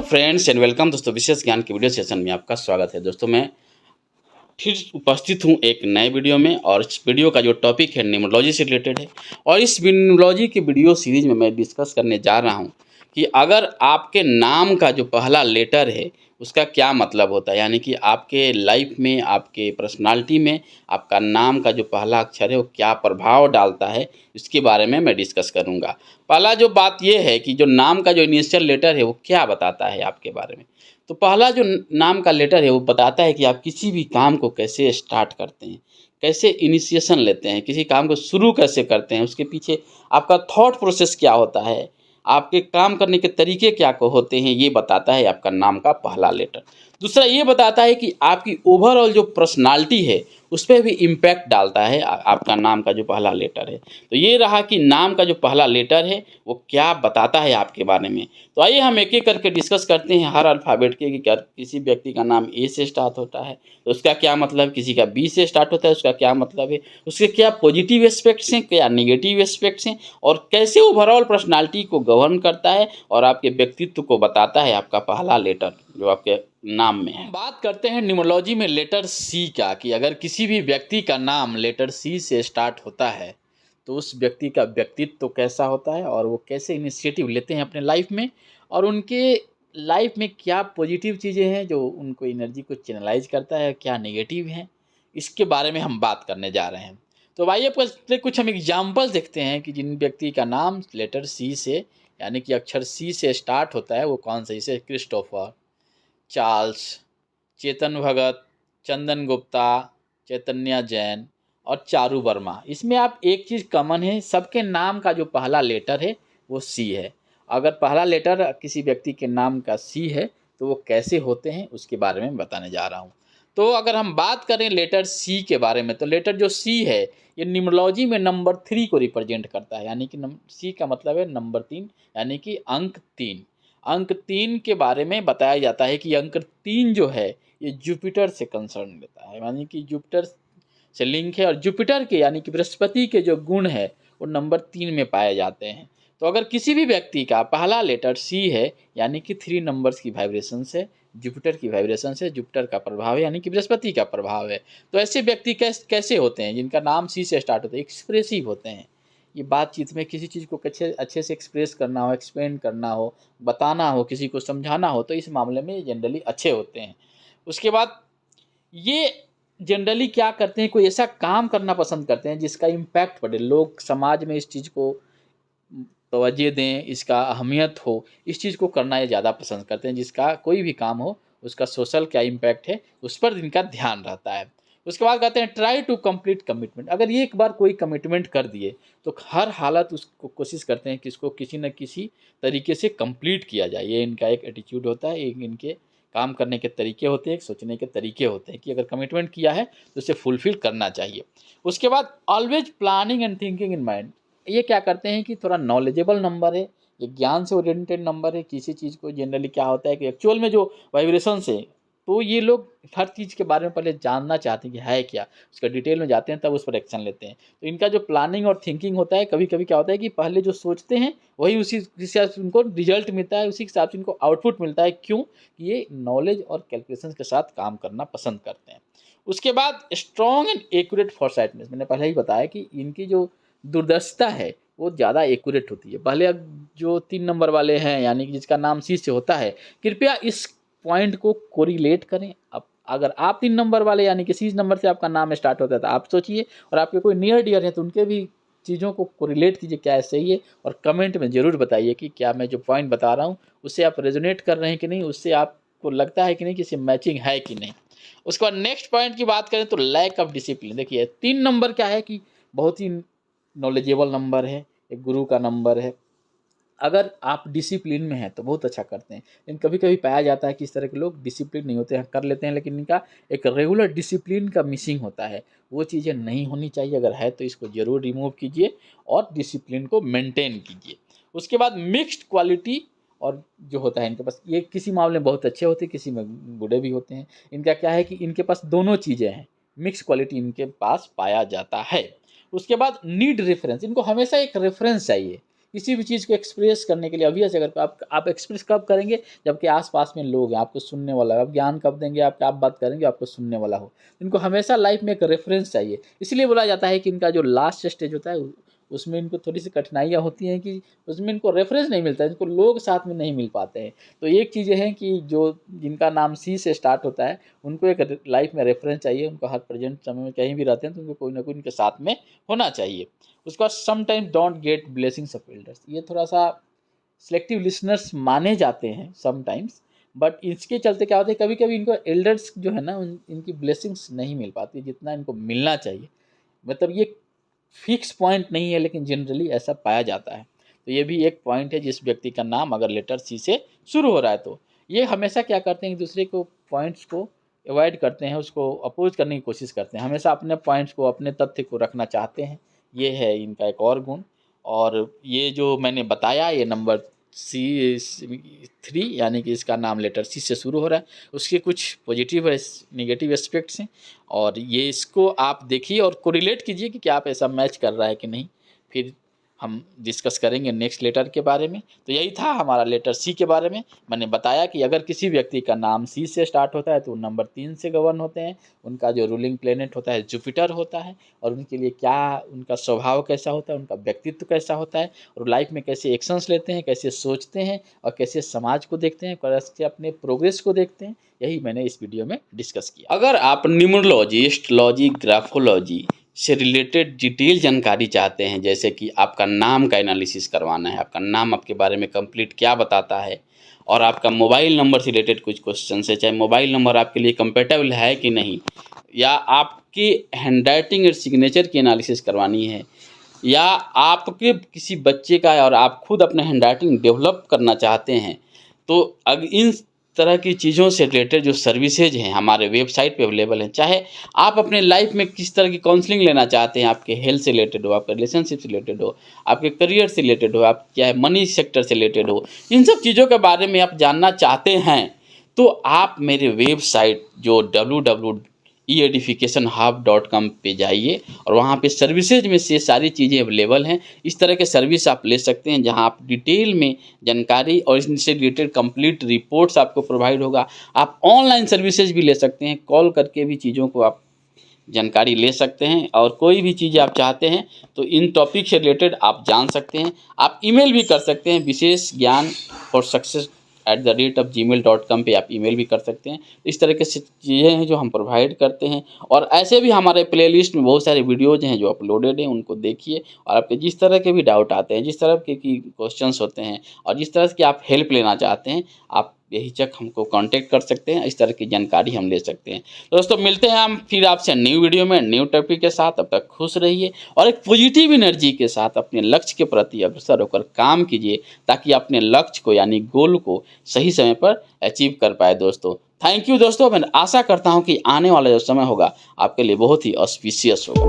Friends and welcome दोस्तों, विशेष ज्ञान के वीडियो सेशन में आपका स्वागत है। दोस्तों मैं फिर उपस्थित हूँ एक नए वीडियो में, और इस वीडियो का जो टॉपिक है न्यूमरोलॉजी से रिलेटेड है। और इस न्यूमरोलॉजी की वीडियो सीरीज में मैं डिस्कस करने जा रहा हूँ कि अगर आपके नाम का जो पहला लेटर है उसका क्या मतलब होता है, यानी कि आपके लाइफ में, आपके पर्सनालिटी में आपका नाम का जो पहला अक्षर है वो क्या प्रभाव डालता है, इसके बारे में मैं डिस्कस करूँगा। पहला जो बात ये है कि जो नाम का जो इनिशियल लेटर है वो क्या बताता है आपके बारे में। तो पहला जो नाम का लेटर है वो बताता है कि आप किसी भी काम को कैसे स्टार्ट करते हैं, कैसे इनिशिएशन लेते हैं, किसी काम को शुरू कैसे करते हैं, उसके पीछे आपका थॉट प्रोसेस क्या होता है, आपके काम करने के तरीके क्या को होते हैं, ये बताता है आपका नाम का पहला लेटर। दूसरा ये बताता है कि आपकी ओवरऑल जो पर्सनालिटी है उस पर भी इम्पैक्ट डालता है आपका नाम का जो पहला लेटर है। तो ये रहा कि नाम का जो पहला लेटर है वो क्या बताता है आपके बारे में। तो आइए हम एक एक करके डिस्कस करते हैं हर अल्फ़ाबेट के, कि क्या किसी व्यक्ति का नाम ए से स्टार्ट होता है तो उसका क्या मतलब, किसी का बी से स्टार्ट होता है उसका क्या मतलब है, उसके क्या पॉजिटिव एस्पेक्ट्स हैं, क्या नेगेटिव एस्पेक्ट्स हैं, और कैसे ओवरऑल पर्सनालिटी को गवर्न करता है और आपके व्यक्तित्व को बताता है आपका पहला लेटर जो आपके नाम में है। बात करते हैं न्यूमरोलॉजी में लेटर सी का, कि अगर किसी भी व्यक्ति का नाम लेटर सी से स्टार्ट होता है तो उस व्यक्ति का व्यक्तित्व कैसा होता है और वो कैसे इनिशिएटिव लेते हैं अपने लाइफ में, और उनके लाइफ में क्या पॉजिटिव चीज़ें हैं जो उनको एनर्जी को चैनलाइज करता है, क्या नेगेटिव हैं, इसके बारे में हम बात करने जा रहे हैं। तो आइए पहले कुछ हम एग्जाम्पल देखते हैं कि जिन व्यक्ति का नाम लेटर सी से, यानी कि अक्षर सी से स्टार्ट होता है, वो कौन से। जैसे क्रिस्टोफर, चार्ल्स, चेतन भगत, चंदन गुप्ता, चैतन्य जैन और चारू वर्मा। इसमें आप एक चीज़ कॉमन है, सबके नाम का जो पहला लेटर है वो सी है। अगर पहला लेटर किसी व्यक्ति के नाम का सी है तो वो कैसे होते हैं उसके बारे में बताने जा रहा हूँ। तो अगर हम बात करें लेटर सी के बारे में, तो लेटर जो सी है ये न्यूमरोलॉजी में नंबर 3 को रिप्रेजेंट करता है, यानी कि सी का मतलब है नंबर 3, यानी कि अंक 3। अंक 3 के बारे में बताया जाता है कि अंक 3 जो है ये जुपिटर से कंसर्न लेता है, यानी कि जुपिटर से लिंक है, और जुपिटर के यानी कि बृहस्पति के जो गुण है वो नंबर 3 में पाए जाते हैं। तो अगर किसी भी व्यक्ति का पहला लेटर सी है, यानी कि 3 नंबर्स की वाइब्रेशन से, जुपिटर की वाइब्रेशन से, जुपिटर का प्रभाव है यानी कि बृहस्पति का प्रभाव है, तो ऐसे व्यक्ति कैसे होते हैं जिनका नाम सी से स्टार्ट होता है। एक्सप्रेसिव होते हैं। ये बातचीत में किसी चीज़ को अच्छे से एक्सप्रेस करना हो, एक्सप्लेन करना हो, बताना हो, किसी को समझाना हो, तो इस मामले में जनरली अच्छे होते हैं। उसके बाद ये जनरली क्या करते हैं, कोई ऐसा काम करना पसंद करते हैं जिसका इम्पैक्ट पड़े, लोग समाज में इस चीज़ को तवज्जो दें, इसका अहमियत हो, इस चीज़ को करना ये ज़्यादा पसंद करते हैं। जिसका कोई भी काम हो उसका सोशल क्या इम्पैक्ट है उस पर इनका ध्यान रहता है। उसके बाद कहते हैं ट्राई टू कंप्लीट कमिटमेंट। अगर ये एक बार कोई कमिटमेंट कर दिए तो हर हालत उसको कोशिश करते हैं कि इसको किसी न किसी तरीके से कंप्लीट किया जाए। ये इनका एक एटीट्यूड होता है, एक इनके काम करने के तरीके होते हैं, एक सोचने के तरीके होते हैं कि अगर कमिटमेंट किया है तो उसे फुलफिल करना चाहिए। उसके बाद always planning and thinking in mind. ये क्या करते हैं कि थोड़ा नॉलेजेबल नंबर है, ये ज्ञान से ओरिएंटेड नंबर है। किसी चीज़ को जनरली क्या होता है कि एक्चुअल में जो वाइब्रेशंस है, तो ये लोग हर चीज़ के बारे में पहले जानना चाहते हैं कि है क्या, उसका डिटेल में जाते हैं तब उस पर एक्शन लेते हैं। तो इनका जो प्लानिंग और थिंकिंग होता है, कभी कभी क्या होता है कि पहले जो सोचते हैं वही उसी हिसाब से उनको रिजल्ट मिलता है, उसी हिसाब से इनको आउटपुट मिलता है। क्यों? कि ये नॉलेज और कैलकुलेशन के साथ काम करना पसंद करते हैं। उसके बाद स्ट्रॉन्ग एंड एक्यूरेट फॉरसाइटनेस। मैंने पहले ही बताया कि इनकी जो दूरदर्शिता है वो ज़्यादा एक्यूरेट होती है। पहले अब जो 3 नंबर वाले हैं, यानी कि जिसका नाम सी से होता है, कृपया इस पॉइंट को कोरिलेट करें। अब अगर आप 3 नंबर वाले यानी कि सी नंबर से आपका नाम स्टार्ट होता है तो आप सोचिए, और आपके कोई नियर डियर हैं तो उनके भी चीज़ों को कोरिलेट कीजिए क्या है सही है, और कमेंट में ज़रूर बताइए कि क्या मैं जो पॉइंट बता रहा हूँ उससे आप रेजोनेट कर रहे हैं कि नहीं, उससे आपको लगता है कि नहीं, किसी मैचिंग है कि नहीं। उसके बाद नेक्स्ट पॉइंट की बात करें तो लैक ऑफ डिसिप्लिन। देखिए 3 नंबर क्या है कि बहुत ही नॉलेजेबल नंबर है, एक गुरु का नंबर है। अगर आप डिसिप्लिन में हैं तो बहुत अच्छा करते हैं, लेकिन कभी कभी पाया जाता है कि इस तरह के लोग डिसिप्लिन नहीं होते हैं, कर लेते हैं लेकिन इनका एक रेगुलर डिसिप्लिन का मिसिंग होता है। वो चीज़ें नहीं होनी चाहिए, अगर है तो इसको ज़रूर रिमूव कीजिए और डिसिप्लिन को मेंटेन कीजिए। उसके बाद मिक्स्ड क्वालिटी, और जो होता है इनके पास, ये किसी मामले में बहुत अच्छे होते हैं, किसी में बुरे भी होते हैं। इनका क्या है कि इनके पास दोनों चीज़ें हैं, मिक्स क्वालिटी इनके पास पाया जाता है। उसके बाद नीड रेफरेंस। इनको हमेशा एक रेफरेंस चाहिए किसी भी चीज़ को एक्सप्रेस करने के लिए ऑब्वियस अगर आप एक्सप्रेस कब करेंगे जबकि आसपास में लोग हैं, आपको सुनने वाला है। आप ज्ञान कब देंगे, आप बात करेंगे आपको सुनने वाला हो। इनको हमेशा लाइफ में एक रेफरेंस चाहिए। इसलिए बोला जाता है कि इनका जो लास्ट स्टेज होता है उसमें इनको थोड़ी सी कठिनाइयाँ होती हैं कि उसमें इनको रेफरेंस नहीं मिलता है, इनको लोग साथ में नहीं मिल पाते हैं। तो एक चीज़ है कि जो जिनका नाम सी से स्टार्ट होता है उनको एक लाइफ में रेफरेंस चाहिए। उनको हर प्रेजेंट समय में कहीं भी रहते हैं तो उनको कोई ना कोई उनके साथ में होना चाहिए। उसके बाद sometimes don't get blessings of elders, ये थोड़ा सा सिलेक्टिव लिसनर्स माने जाते हैं समटाइम्स, बट इसके चलते क्या होता है कभी कभी इनको एल्डर्स जो है ना इनकी ब्लेसिंग्स नहीं मिल पाती जितना इनको मिलना चाहिए। मतलब ये फिक्स पॉइंट नहीं है लेकिन जनरली ऐसा पाया जाता है। तो ये भी एक पॉइंट है, जिस व्यक्ति का नाम अगर लेटर सी से शुरू हो रहा है तो ये हमेशा क्या करते हैं, एक दूसरे को पॉइंट्स को अवॉइड करते हैं, उसको अपोज करने की कोशिश करते हैं, हमेशा अपने पॉइंट्स को अपने तथ्य को रखना चाहते हैं। ये है इनका एक और गुण। और ये जो मैंने बताया ये नंबर C3 यानी कि इसका नाम लेटर सी से शुरू हो रहा है, उसके कुछ पॉजिटिव नेगेटिव एस्पेक्ट्स हैं और ये इसको आप देखिए और कोरिलेट कीजिए कि क्या आप ऐसा मैच कर रहा है कि नहीं। फिर हम डिस्कस करेंगे नेक्स्ट लेटर के बारे में। तो यही था हमारा लेटर सी के बारे में। मैंने बताया कि अगर किसी व्यक्ति का नाम सी से स्टार्ट होता है तो नंबर 3 से गवर्न होते हैं। उनका जो रूलिंग प्लेनेट होता है जुपिटर होता है और उनके लिए क्या उनका स्वभाव कैसा होता है, उनका व्यक्तित्व कैसा होता है और लाइफ में कैसे एक्शंस लेते हैं, कैसे सोचते हैं और कैसे समाज को देखते हैं, कैसे अपने प्रोग्रेस को देखते हैं, यही मैंने इस वीडियो में डिस्कस किया। अगर आप न्यूमरोलॉजी, एस्ट्रोलॉजी, ग्राफोलॉजी से रिलेटेड डिटेल जानकारी चाहते हैं, जैसे कि आपका नाम का एनालिसिस करवाना है, आपका नाम आपके बारे में कंप्लीट क्या बताता है और आपका मोबाइल नंबर से रिलेटेड कुछ क्वेश्चन है, चाहे मोबाइल नंबर आपके लिए कंपेटेबल है कि नहीं, या आपकी हैंडराइटिंग और सिग्नेचर की एनालिसिस करवानी है, या आपके किसी बच्चे का और आप खुद अपना हैंडराइटिंग डेवलप करना चाहते हैं, तो अगर इन तरह की चीज़ों से रिलेटेड जो सर्विसेज हैं हमारे वेबसाइट पे अवेलेबल हैं। चाहे आप अपने लाइफ में किस तरह की काउंसलिंग लेना चाहते हैं, आपके हेल्थ से रिलेटेड हो, आपके रिलेशनशिप से रिलेटेड हो, आपके करियर से रिलेटेड हो, आप चाहे मनी सेक्टर से रिलेटेड हो, इन सब चीज़ों के बारे में आप जानना चाहते हैं तो आप मेरे वेबसाइट जो www.eedificationhub.com पे जाइए और वहाँ पे सर्विसेज में से सारी चीज़ें अवेलेबल हैं। इस तरह के सर्विस आप ले सकते हैं जहाँ आप डिटेल में जानकारी और इनसे रिलेटेड कंप्लीट रिपोर्ट्स आपको प्रोवाइड होगा। आप ऑनलाइन सर्विसेज भी ले सकते हैं, कॉल करके भी चीज़ों को आप जानकारी ले सकते हैं और कोई भी चीज़ आप चाहते हैं तो इन टॉपिक से रिलेटेड आप जान सकते हैं। आप ईमेल भी कर सकते हैं, विशेष ज्ञान फॉर सक्सेस @gmail.com पे आप ईमेल भी कर सकते हैं। इस तरह के चीज़ें हैं जो हम प्रोवाइड करते हैं और ऐसे भी हमारे प्लेलिस्ट में बहुत सारे वीडियोज़ हैं जो अपलोडेड हैं, उनको देखिए और आपके जिस तरह के भी डाउट आते हैं, जिस तरह के क्वेश्चंस होते हैं और जिस तरह की आप हेल्प लेना चाहते हैं, आप बेहिचक हमको कांटेक्ट कर सकते हैं। इस तरह की जानकारी हम ले सकते हैं। तो दोस्तों मिलते हैं हम फिर आपसे न्यू वीडियो में न्यू टॉपिक के साथ। अब तक खुश रहिए और एक पॉजिटिव एनर्जी के साथ अपने लक्ष्य के प्रति अग्रसर होकर काम कीजिए ताकि अपने लक्ष्य को यानी गोल को सही समय पर अचीव कर पाए। दोस्तों थैंक यू दोस्तों। मैं आशा करता हूँ कि आने वाला जो समय होगा आपके लिए बहुत ही ऑस्पिशियस होगा।